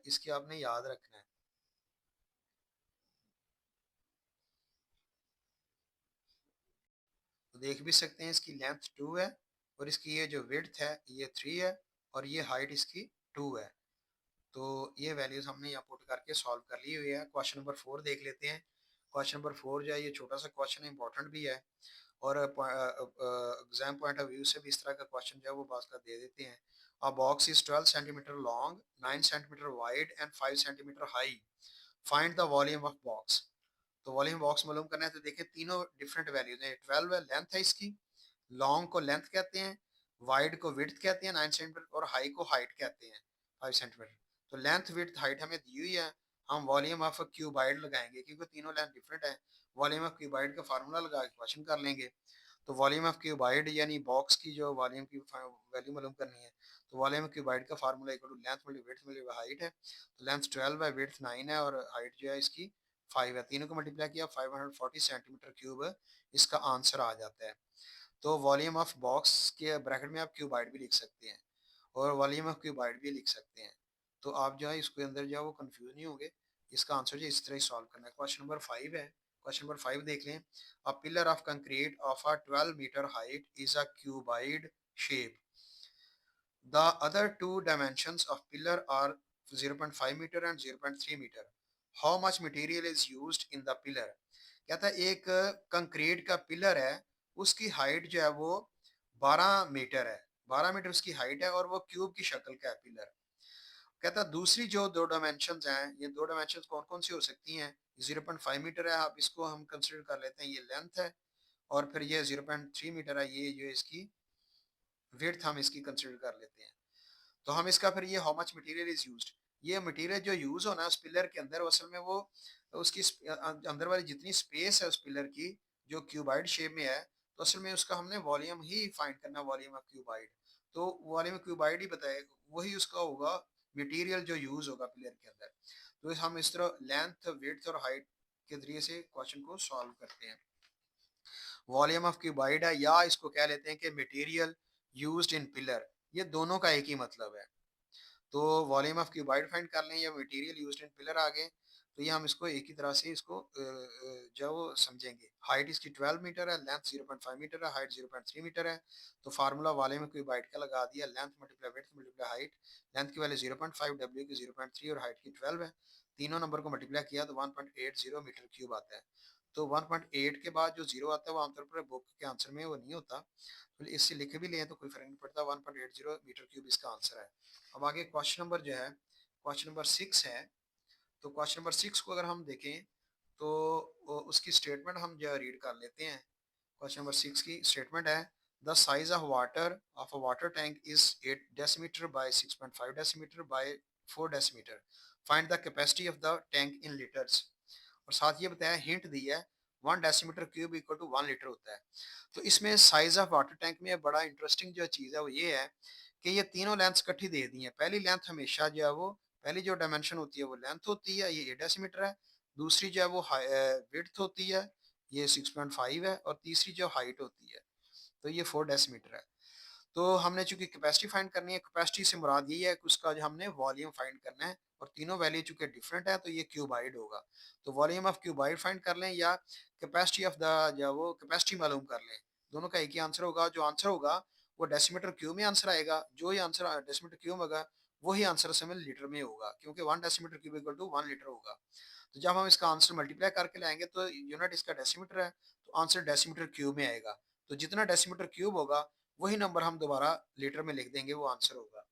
इसकी आपने याद रखना है। तो देख भी सकते हैं इसकी लेंथ 2 है और इसकी ये जो विड्थ है ये 3 है और ये हाइट इसकी 2 है। तो ये वैल्यूज हमने यहाँ पुट करके सॉल्व कर ली हुई है। क्वेश्चन नंबर 4 देख लेते हैं। क्वेश्चन नंबर 4 जो है ये छोटा सा क्वेश्चन है, इंपॉर्टेंट भी है, और एग्जाम पॉइंट ऑफ व्यू से भी इस तरह का क्वेश्चन जो है वो बात कर दे देते हैं। अ box is 12 centimetre long, 9 centimetre wide and 5 centimetre high. Find the volume of box. तो वॉल्यूम बॉक्स मालूम करना है। तो देखिए तीनों डिफरेंट वैल्यूज हैं। 12 है, लेंथ है इसकी, लॉन्ग को लेंथ कहते हैं, वाइड को विड्थ कहते हैं 9 सेंटीमीटर, और हाई को हाइट कहते हैं 5 सेंटीमीटर। तो लेंथ विड्थ हाइट हमें दी हुई है। हम वॉल्यूम ऑफ क्यूबाइड लगाएंगे क्योंकि तीनों लेंथ डिफरेंट है। वॉल्यूम ऑफ क्यूबाइड का फार्मूला लगा के क्वेश्चन कर लेंगे। तो वॉल्यूम ऑफ क्यूबाइड यानी बॉक्स की जो वॉल्यूम की वैल्यू मालूम करनी है, तो वॉल्यूम ऑफ क्यूबाइड का formula equal to length multi width multi height है। तो लेंथ 12 है, विड्थ 9 है और हाइट जो है इसकी 5 है, तीनों को मल्टीप्लाई किया 540 सेंटीमीटर क्यूब इसका आंसर आ जाता है। तो वॉल्यूम ऑफ बॉक्स के ब्रैकेट में आप क्यूबाइड भी लिख सकते हैं और वॉल्यूम ऑफ क्यूबाइड भी लिख सकते हैं। तो आप जो है इसके अंदर जो है वो कंफ्यूज नहीं होंगे, इसका आंसर जो इस तरह ही सॉल्व करना है। क्वेश्चन नंबर 5 है, क्वेश्चन नंबर 5 देख लें। A pillar of concrete of a 12 metre height is a cuboid shape. The other two dimensions of pillar are 0.5 meter and 0.3 meter. How much material is used in the pillar? कहता है एक concrete का pillar है, उसकी height जो है वो 12 metre है, 12 मीटर उसकी हाइट है और वो क्यूब की शक्ल का है पिलर। कहता है दूसरी जो दो डायमेंशंस हैं, ये दो डायमेंशंस कौन कौन सी हो सकती हैं? 0.5 मीटर है, आप इसको हम कंसिडर कर लेते हैं, ये लेंथ है। और फिर ये 0.3 मीटर है, ये जो इसकी विड्थ हम इसकी कंसिडर कर लेते हैं। तो हम इसका फिर ये how much material is used, ये मटेरियल जो यूज होना है उस पिलर के अंदर, असल में वो उसकी अंदर वाली जितनी स्पेस है उस पिलर की जो क्यूबाइड शेप में है, तो असल में उसका हमने वॉल्यूम ही फाइंड करना, वॉल्यूम ऑफ क्यूबाइड। तो वॉल्यूम ऑफ क्यूबाइड ही बताएगा, वही उसका होगा मटेरियल जो यूज होगा पिलर के अंदर। तो हम इस तरह लेंथ विड्थ और हाइट के जरिए से क्वेश्चन को सॉल्व करते हैं। वॉल्यूम ऑफ क्यूबाइड है, या इसको कह लेते हैं कि मटेरियल यूज्ड इन पिलर, ये दोनों का एक ही मतलब है। तो वॉल्यूम ऑफ क्यूबाइड फाइंड कर लें या मटेरियल यूज्ड इन पिलर आ गए, तो ये हम इसको एक ही तरह से इसको जो वो समझेंगे। हाइट इसकी 12 मीटर है, लेंथ 0.5 मीटर है, हाइट 0.3 मीटर है। तो फार्मूला वॉल्यूम ऑफ क्यूबाइड का लगा दिया, length multiply width multiply height. Length की वैल्यू 0.5, डब्ल्यू की 0.3 और हाइट की 12 है। तीनों नंबर को मल्टीप्लाई किया तो 1.80 मीटर क्यूब आता है। तो 1.8 के बाद जो जीरो आता है वो आमतौर पर बुक के आंसर में वो नहीं होता, तो इससे लिखे भी लें तो कोई फर्क नहीं पड़ता। 1.80 मीटर क्यूब इसका आंसर है। अब आगे क्वेश्चन नंबर जो है, क्वेश्चन नंबर 6 है। तो क्वेश्चन नंबर 6 को अगर हम देखें तो उसकी स्टेटमेंट हम जो रीड कर लेते हैं। क्वेश्चन नंबर 6 की स्टेटमेंट है, the size of a water tank is 8 decimetre by 6.5 decimetre by 4 decimetre. Find the capacity of the tank in litres. और साथ ये बताया, हिंट दी है 1 decimetre cube equal to 1 litre होता है। तो इसमें साइज ऑफ वाटर टैंक में बड़ा इंटरेस्टिंग जो चीज़ है वो ये है कि ये तीनों लेंथ इकट्ठी दे दी हैं। पहली लेंथ हमेशा जो है वो, पहली जो डायमेंशन होती है वो लेंथ होती है, ये 8 डेसीमीटर है। दूसरी जो है वो विड्थ होती है, ये 6.5 है। और तीसरी जो हाइट होती है तो ये 4 डेसीमीटर है। तो हमने चूंकि कैपेसिटी फाइंड करनी है, कैपेसिटी से मुराद यही है कि उसका जो हमने वॉल्यूम फाइंड करना है, और तीनों वैल्यू चूंकि डिफरेंट है तो ये क्यूबाइड होगा। तो वॉल्यूम ऑफ क्यूबाइड फाइंड कर लें या कैपेसिटी ऑफ द जो वो कैपेसिटी मालूम कर लें, दोनों का एक ही आंसर होगा। जो आंसर होगा वो डेसीमीटर क्यूब में आंसर आएगा, जो ही आंसर डेसीमीटर क्यूब होगा वही आंसर समय लीटर में होगा, क्योंकि 1 decimetre cube equal to 1 litre होगा। तो जब हम इसका आंसर मल्टीप्लाई करके लाएंगे तो यूनिट इसका डेसीमीटर है, तो आंसर डेसीमीटर क्यूब में आएगा। तो जितना डेसीमीटर क्यूब होगा वही नंबर हम दोबारा लीटर में लिख देंगे, वो आंसर होगा।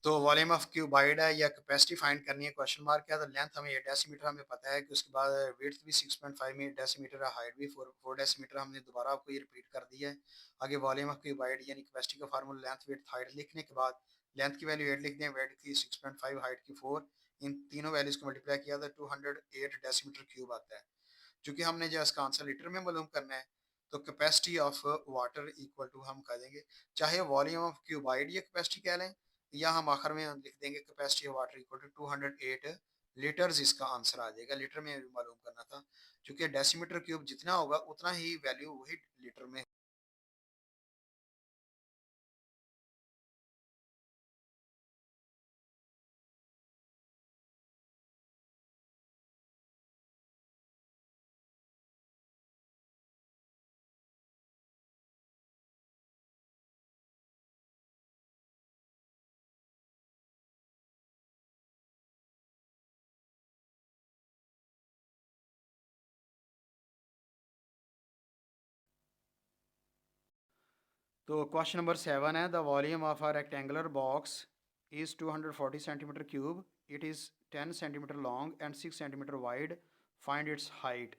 तो वॉल्यूम ऑफ क्यूबाइड है या कैपेसिटी फाइंड करनी है, क्वेश्चन मार्क है। तो लेंथ हमें 8 डेसीमीटर हमें पता है कि उसके बाद विड्थ भी 6.5 डेसीमीटर है, हाइट भी 4 डेसीमीटर, हमने दोबारा आपको ये रिपीट कर दिया है। आगे वॉल्यूम ऑफ क्यूबाइड यानी कैपेसिटी का फार्मूला लेंथ विड्थ हाइट लिखने के बाद लेंथ की वैल्यू 8 लिख दें, विड्थ की 6.5, हाइट की 4, इन तीनों वैल्यूज को मल्टीप्लाई किया तो 208 डेसीमीटर क्यूब आता है। चूंकि हमने जो इसका आंसर लीटर में मालूम करना है, तो capacity of water equal to हम कह देंगे, चाहे वॉल्यूम ऑफ क्यूबाइड या कैपेसिटी कह लें, या हम आखिर में लिख देंगे capacity of water equal to 208 litres, इसका आंसर आ जाएगा। लीटर में भी मालूम करना था, क्योंकि डेसीमीटर क्यूब जितना होगा उतना ही वैल्यू वही लीटर में। तो क्वेश्चन नंबर 7 है, the volume of a rectangular box is 240 centimetre cube, it is 10 centimetre long and 6 centimetre wide, find its height.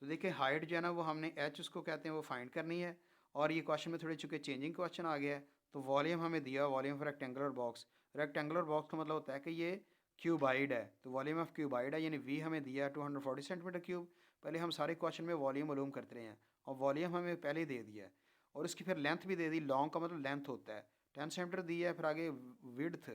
तो देखिए हाइट जो है ना वो हमने एच उसको कहते हैं वो फाइंड करनी है। और ये क्वेश्चन में थोड़े चूंकि चेंजिंग क्वेश्चन आ गया है, तो वॉल्यूम हमें दिया, volume of rectangular box. Rectangular box का मतलब होता है कि ये क्यूबाइड है, तो वॉल्यूम ऑफ क्यूबाइड है, यानी वी हमें दिया है 240 सेंटीमीटर क्यूब। पहले हम सारे क्वेश्चन में वॉल्यूम मालूम करते रहे हैं, और वॉल्यूम हमें पहले ही दे दिया है। और इसकी फिर लेंथ भी दे दी, लॉन्ग का मतलब लेंथ होता है 10 सेंटीमीटर दी है। फिर आगे विड्थ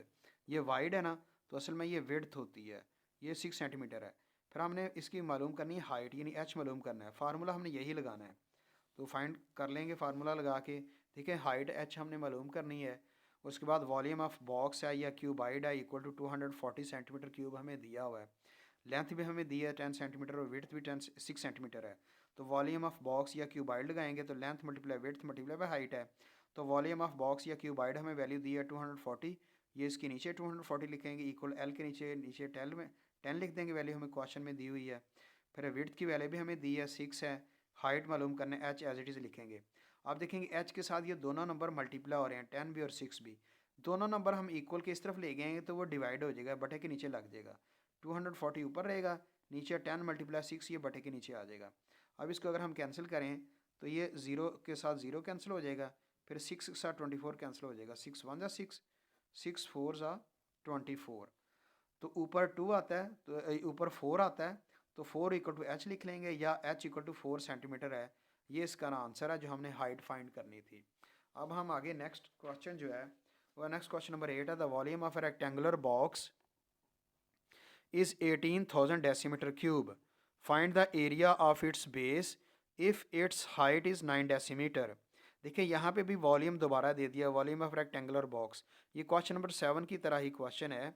ये वाइड है ना, तो असल में ये विड्थ होती है, ये 6 सेंटीमीटर है। फिर हमने इसकी मालूम करनी है हाइट, यानी एच मालूम करना है, फार्मूला हमने यही लगाना है। तो फाइंड कर लेंगे फार्मूला लगा के। ठीक है, हाइट एच हमने मालूम करनी है। उसके बाद वॉल्यूम ऑफ बॉक्स है या क्यूबाइड है इक्वल टू 240 सेंटीमीटर क्यूब हमें दिया हुआ है। लेंथ भी हमें दी है 10 सेंटीमीटर और विड्थ भी 6 सेंटीमीटर है। तो वॉल्यूम ऑफ बॉक्स या क्यूबाइड लगाएंगे तो length multiply width multiply by height है। तो वॉल्यूम ऑफ बॉक्स या क्यूबाइड हमें वैल्यू दी है 240, ये इसके नीचे 240 लिखेंगे इक्वल एल के नीचे नीचे 10 लिख देंगे, वैल्यू हमें क्वेश्चन में दी हुई है। फिर विड्थ की वैल्यू भी हमें दी है 6 है। हाइट मालूम करने एच एज इट इज़ लिखेंगे। आप देखेंगे एच के साथ ये दोनों नंबर मल्टीप्लाई हो रहे हैं, 10 भी और 6 भी। दोनों नंबर हम इक्वल के इस तरफ ले गए तो वो डिवाइड हो जाएगा, बटे के नीचे लग जाएगा। 240 ऊपर रहेगा, नीचे 10 मल्टीप्लाई 6 ये बटे के नीचे आ जाएगा। अब इसको अगर हम कैंसिल करें तो ये ज़ीरो के साथ ज़ीरो कैंसिल हो जाएगा, फिर 6 के साथ 24 कैंसिल हो जाएगा, 6 1 जा 6, 6 4 जा 24। तो ऊपर 2 आता है तो ऊपर 4 आता है, तो 4 इक्वल टू एच लिख लेंगे, या एच इक्वल टू 4 सेंटीमीटर है। ये इसका आंसर है जो हमने हाइट फाइंड करनी थी। अब हम आगे नेक्स्ट क्वेश्चन जो है वो नेक्स्ट क्वेश्चन नंबर 8 है। The volume of A rectangular box is 18,000 decimeter cube. Find the area of its base if its height is 9 decimeter. देखिए यहाँ पे भी वॉल्यूम दोबारा दे दिया, वॉल्यूम ऑफ रेक्टेंगुलर बॉक्स। ये क्वेश्चन नंबर 7 की तरह ही क्वेश्चन है।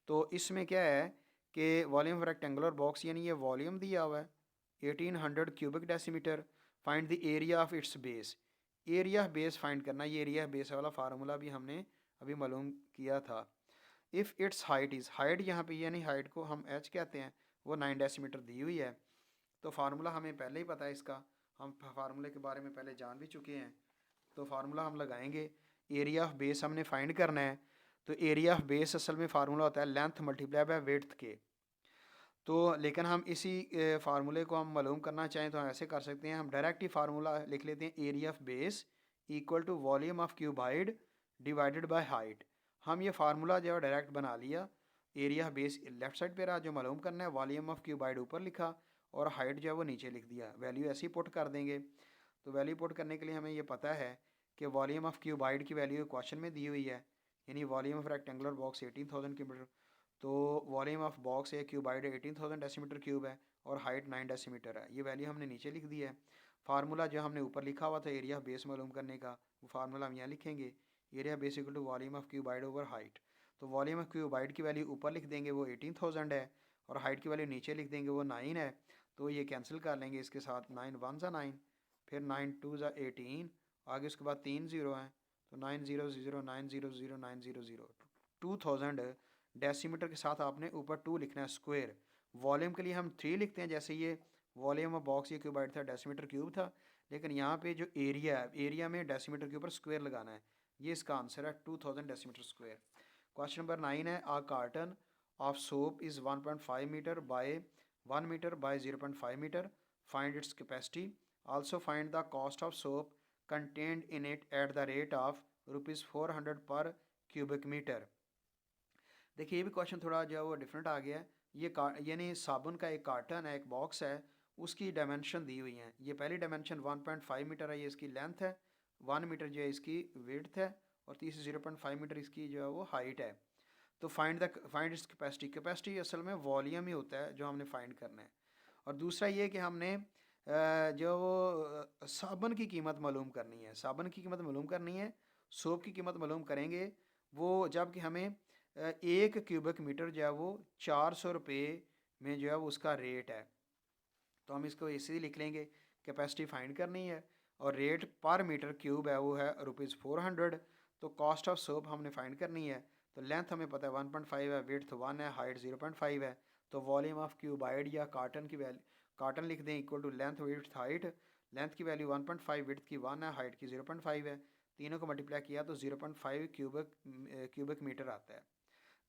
तो इसमें क्या है कि वॉल्यूम ऑफ रेक्टेंगुलर बॉक्स यानी ये वॉल्यूम दिया हुआ है 1800 cubic decimetre. Find the area of its base, area base find करना। ये एरिया बेस वाला फार्मूला भी हमने अभी मालूम किया था। If it's height is, height यहाँ पे यानी हाइट को हम एच कहते हैं, वो 9 डेसीमीटर दी हुई है। तो फार्मूला हमें पहले ही पता है इसका, हम फार्मूले के बारे में पहले जान भी चुके हैं। तो फार्मूला हम लगाएंगे, एरिया ऑफ बेस हमने फाइंड करना है। तो एरिया ऑफ बेस असल में फार्मूला होता है लेंथ मल्टीप्लाई बाय विड्थ के। तो लेकिन हम इसी फार्मूले को हम मालूम करना चाहें तो हम ऐसे कर सकते हैं, हम डायरेक्ट ही फार्मूला लिख लेते हैं, area of base equal to volume of cuboid divided by height. हम ये फार्मूला जो है डायरेक्ट बना लिया। एरिया बेस लेफ्ट साइड पे रहा, जो मालूम करना है वॉल्यूम ऑफ क्यूबाइड ऊपर लिखा और हाइट जो है वो नीचे लिख दिया। वैल्यू ऐसे ही पुट कर देंगे। तो वैल्यू पुट करने के लिए हमें ये पता है कि वॉल्यूम ऑफ क्यूबाइड की वैल्यू क्वेश्चन में दी हुई है, यानी volume of rectangular box 18,000 cubic. तो वॉल्यूम ऑफ बॉक्स है क्यूबाइड 18,000 डेसीमीटर क्यूब है और हाइट 9 डेसीमीटर है। ये वैल्यू हमने नीचे लिख दी है। फार्मूला जो हमने ऊपर लिखा हुआ था एरिया बेस मालूम करने का, वो फार्मूला हम यहाँ लिखेंगे, area base equal to volume of cuboid over height. तो वॉल्यूम ऑफ क्यूबाइड की वैल्यू ऊपर लिख देंगे, वो 18,000 है, और हाइट की वैल्यू नीचे लिख देंगे, वो 9 है। तो ये कैंसिल कर लेंगे इसके साथ, 9 1 ज़ा 9, फिर 9 2 ज़ा 18, आगे उसके बाद 3 ज़ीरो हैं, तो 900 900 900 2000 डेसीमीटर के साथ आपने ऊपर 2 लिखना है स्क्वायर। वॉल्यूम के लिए हम 3 लिखते हैं, जैसे ये वॉल्यूम ऑफ बॉक्स ये क्यूबाइड था, डेसीमीटर क्यूब था, लेकिन यहाँ पे जो एरिया है, एरिया में डेसीमीटर के ऊपर स्क्वायर लगाना है। ये इसका आंसर है 2000 डेसीमीटर स्क्वायर। क्वेश्चन नंबर 9 है, a carton of soap is 1.5 metre by 1 metre by 0.5 metre, find its capacity, also find the cost of soap contained in it at the rate of ₹400 per cubic metre. देखिए ये भी question थोड़ा जो है वो different आ गया है। ये यानी साबुन का एक कार्टन है, एक बॉक्स है, उसकी डायमेंशन दी हुई हैं। ये पहली डायमेंशन 1.5 मीटर है, ये इसकी लेंथ है, 1 मीटर जो है इसकी विड्थ है, और तीसरी 0.5 मीटर इसकी जो है वो हाइट है। तो फाइंड इट्स कैपेसिटी, कैपेसिटी असल में वॉल्यूम ही होता है जो हमने फाइंड करना है। और दूसरा ये कि हमने जो वो साबुन की कीमत मालूम करनी है, साबुन की कीमत मालूम करनी है, सोप की कीमत मालूम करेंगे वो जबकि हमें 1 क्यूबिक मीटर जो है वो 400 रुपये में जो है वो उसका रेट है। तो हम इसको ऐसे ही लिख लेंगे, कैपेसिटी फाइंड करनी है और रेट पर मीटर क्यूब है वो है ₹400। तो कॉस्ट ऑफ सोप हमने फाइंड करनी है। तो लेंथ हमें पता है 1.5 है, विड्थ 1 है, हाइट 0.5 है। तो वॉल्यूम ऑफ क्यूबाइड या कार्टन की वैल्यू, कार्टन लिख दें equal to length width height. Length की वैल्यू 1.5, विड्थ की 1 है, हाइट की 0.5 है। तीनों को मल्टीप्लाई किया तो 0.5 क्यूबिक मीटर आता है।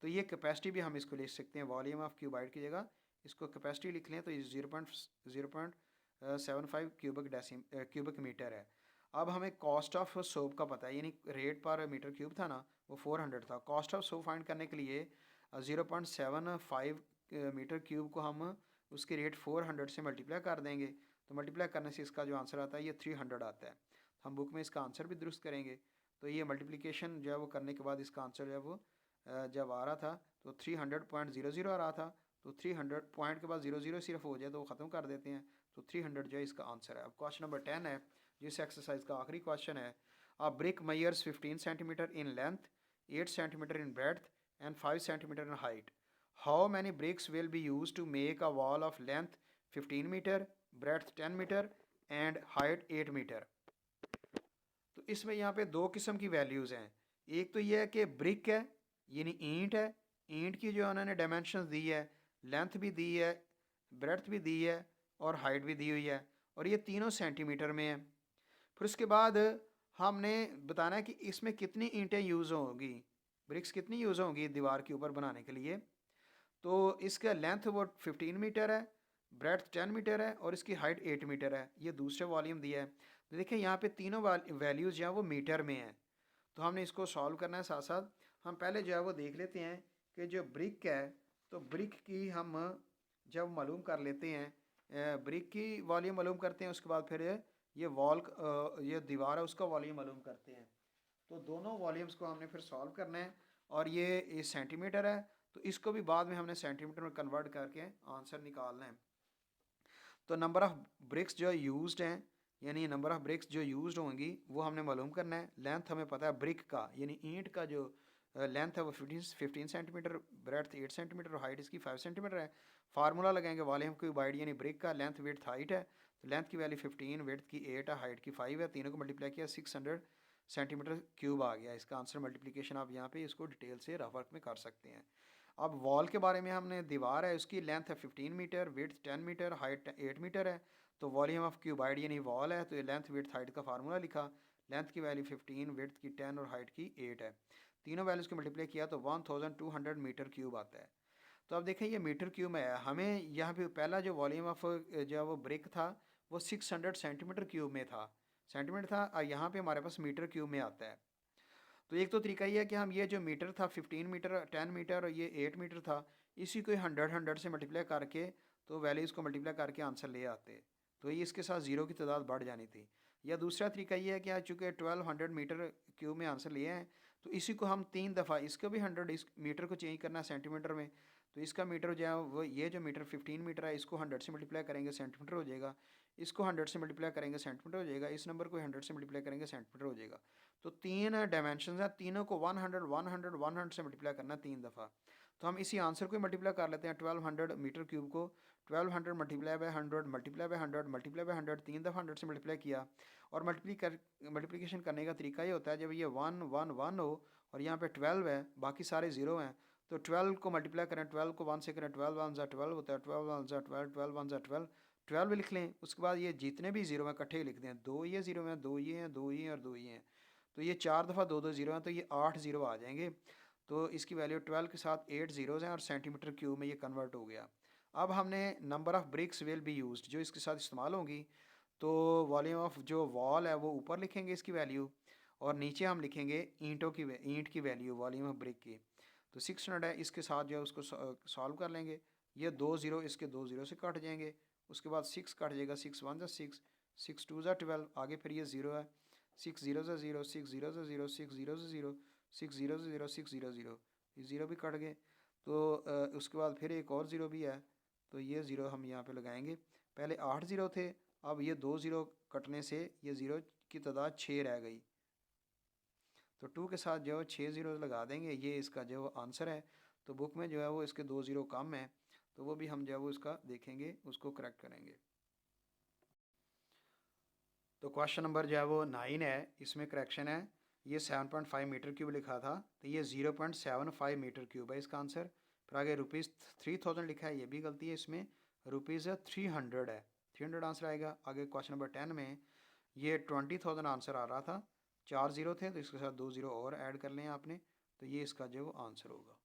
तो ये कैपेसिटी भी हम इसको लिख सकते हैं, वॉल्यूम ऑफ क्यूबाइड की जगह इसको कैपेसिटी लिख लें तो ये 0.75 क्यूबिक मीटर है। अब हमें कॉस्ट ऑफ सोप का पता है, यानी रेट पर मीटर क्यूब था ना वो 400 था। कॉस्ट ऑफ सोप फाइंड करने के लिए 0.75 मीटर क्यूब को हम उसके रेट 400 से मल्टीप्लाई कर देंगे। तो मल्टीप्लाई करने से इसका जो आंसर आता है ये 300 आता है। हम बुक में इसका आंसर भी दुरुस्त करेंगे। तो ये मल्टीप्लिकेशन जो है वो करने के बाद इसका आंसर जो है वो जब आ रहा था तो 300.00 आ रहा था, तो 300 पॉइंट के बाद 00 सिर्फ हो जाए तो वो ख़त्म कर देते हैं, तो 300 जो है इसका आंसर है। अब क्वेश्चन नंबर 10 है, जिस एक्सरसाइज का आखिरी क्वेश्चन है। A brick measures 15 centimetre in length, 8 centimetre in breadth and 5 centimetre in height. How many bricks will be use to make a wall of length 15 metre, breadth 10 metre and height 8 metre. तो इसमें यहाँ पे दो किस्म की values हैं। एक तो ये है कि ब्रिक है, यानी ईंट है, ईंट की जो उन्होंने डायमेंशन दी है, लेंथ भी दी है, ब्रेड्थ भी दी है और हाइट भी दी हुई है, और ये तीनों सेंटीमीटर में है। फिर उसके बाद हमने बताना है कि इसमें कितनी ईंटें यूज़ होंगी, ब्रिक्स कितनी यूज़ होंगी दीवार के ऊपर बनाने के लिए। तो इसका लेंथ वो 15 मीटर है, ब्रेड्थ 10 मीटर है और इसकी हाइट 8 मीटर है। ये दूसरे वॉल्यूम दिया है। तो देखिए यहाँ पे तीनों वैल्यूज़ जो हैं वो मीटर में हैं। तो हमने इसको सॉल्व करना है साथ साथ। हम पहले जो है वो देख लेते हैं कि जो ब्रिक है, तो ब्रिक की हम जब मालूम कर लेते हैं, ब्रिक की वॉल्यूम मालूम करते हैं, उसके बाद फिर ये ये दीवार है उसका वॉल्यूम मालूम करते हैं। तो दोनों वॉल्यूम्स को हमने फिर सॉल्व करना है, और ये सेंटीमीटर है तो इसको भी बाद में हमने सेंटीमीटर में कन्वर्ट करके आंसर निकालना है। तो नंबर ऑफ़ ब्रिक्स जो यूज्ड हैं, यानी नंबर ऑफ़ ब्रिक्स जो यूज्ड होंगी वो हमने मालूम करना है। लेंथ हमें पता है ब्रिक का, यानी ईंट का जो लेंथ है वो 15 सेंटीमीटर, ब्रेड्थ 8 सेंटीमीटर और हाइट इसकी 5 सेंटीमीटर है। फार्मूला लगाएंगे वॉल्यूम क्यूबाइड, यानी ब्रिक का लेंथ विड्थ हाइट है, तो लेंथ की वैल्यू 15, विड्थ की 8 है, हाइट की 5 है, तीनों को मल्टीप्लाई किया 600 सेंटीमीटर क्यूब आ गया। इसका आंसर मल्टीप्लिकेशन आप यहाँ पे इसको डिटेल से रफ वर्क में कर सकते हैं। अब वॉल के बारे में हमने, दीवार है उसकी लेंथ है 15 metre, width 10 metre, height 8 metre है। तो वॉल्यूम ऑफ क्यूबाइड यानी वॉल है, तो ये लेंथ विड्थ हाइट का फार्मूला लिखा। लेंथ की वैल्यू 15, विड्थ की 10 और हाइट की 8 है। तीनों वैल्यूज़ को मल्टीप्लाई किया तो 1200 मीटर क्यूब आता है। तो अब देखें ये मीटर क्यूब में है, हमें यहाँ पे पहला जो वॉल्यूम ऑफ जो वो ब्रिक था वो 600 सेंटीमीटर क्यूब में था, सेंटीमीटर था, और यहाँ पे हमारे पास मीटर क्यूब में आता है। तो एक तो तरीका ये है कि हम ये जो मीटर था 15 मीटर, 10 मीटर और ये 8 मीटर था, इसी को 100 से मल्टीप्लाई करके, तो वैल्यूज़ को मल्टीप्लाई करके आंसर ले आते। तो ये इसके साथ ज़ीरो की तादाद बढ़ जानी थी। या दूसरा तरीका ये है कि आज चूँकि 1200 मीटर क्यूब में आंसर लिए हैं, तो इसी को हम 3 दफ़ा, इसको भी 100, इस मीटर को चेंज करना है सेंटीमीटर में, तो इसका मीटर जो है वो, ये जो मीटर 15 मीटर है इसको 100 से मल्टीप्लाई करेंगे सेंटीमीटर हो जाएगा, इसको 100 से मल्टीप्लाई करेंगे सेंटीमीटर हो जाएगा, इस नंबर को 100 से मल्टीप्लाई करेंगे सेंटीमीटर हो जाएगा। तो तीन डायमेंशन हैं, तीनों को 100 100 100 से मल्टीप्लाई करना है 3 दफ़ा। तो हम इसी आंसर को मल्टीप्लाई कर लेते हैं 1200 मीटर क्यूब को। 1200 multiply by 100 multiply by 100 multiply by 100, 3 दफ़ा 100 से मल्टीप्लाई किया। और मल्टीप्लिकेशन करने का तरीका ये होता है, जब ये 1 1 1 हो और यहाँ पे 12 है, बाकी सारे ज़ीरो हैं, तो 12 को मल्टीप्लाई करें, 12 को 1 से करें, 12 1 ज़ा 12 होता है, 12 1 ज़ा 12, 12 1 ज़ा 12, 12 लिख लें। उसके बाद ये जितने भी ज़ीरो हैं इकट्ठे लिख दें, दो ये ज़ीरो हैं, दो ये हैं, दो ये हैं और दो ये हैं। तो ये 4 दफ़ा दो दो ज़ीरो हैं, तो ये 8 ज़ीरो आ जाएंगे। तो इसकी वैल्यू 12 के साथ 8 ज़ीरोज़ हैं और सेंटीमीटर क्यूब में ये कन्वर्ट हो गया। अब हमने number of BRICS will be used जो इसके साथ इस्तेमाल होंगी, तो वॉल्यूम ऑफ जो वॉल है वो ऊपर लिखेंगे इसकी वैल्यू, और नीचे हम लिखेंगे ईंट की वैल्यू वॉल्यूम ऑफ ब्रिक की। तो 600 है, इसके साथ जो है उसको सॉल्व कर लेंगे। ये दो ज़ीरो इसके दो ज़ीरो से कट जाएंगे, उसके बाद 6 कट जाएगा, 6 1 ज़ा 6, 6 2 ज़ा 12, आगे फिर ये ज़ीरो है, 6 0 ज़ा 0, 6 0 ज़ा 0, 6 0 ज़ा 0, 6 0 ज़ा 0, 6 0 0, ये ज़ीरो भी कट गए। तो उसके बाद फिर एक और ज़ीरो भी है, तो ये ज़ीरो हम यहाँ पे लगाएंगे। पहले 8 ज़ीरो थे, अब ये दो ज़ीरो कटने से ये ज़ीरो की तादाद 6 रह गई। तो 2 के साथ जो है 6 ज़ीरो लगा देंगे, ये इसका जो आंसर है। तो बुक में जो है वो इसके दो ज़ीरो कम है, तो वो भी हम जो है वो इसका देखेंगे, उसको करेक्ट करेंगे। तो क्वेश्चन नंबर जो है वो 9 है, इसमें करेक्शन है। ये 7.5 मीटर क्यूब लिखा था, तो ये 0.75 मीटर क्यूब है इसका आंसर। फिर आगे ₹3000 लिखा है, ये भी गलती है, इसमें ₹300 है, 300 आंसर आएगा। आगे क्वेश्चन नंबर 10 में ये 20,000 आंसर आ रहा था, 4 ज़ीरो थे तो इसके साथ दो ज़ीरो और ऐड कर लें आपने, तो ये इसका जो आंसर होगा।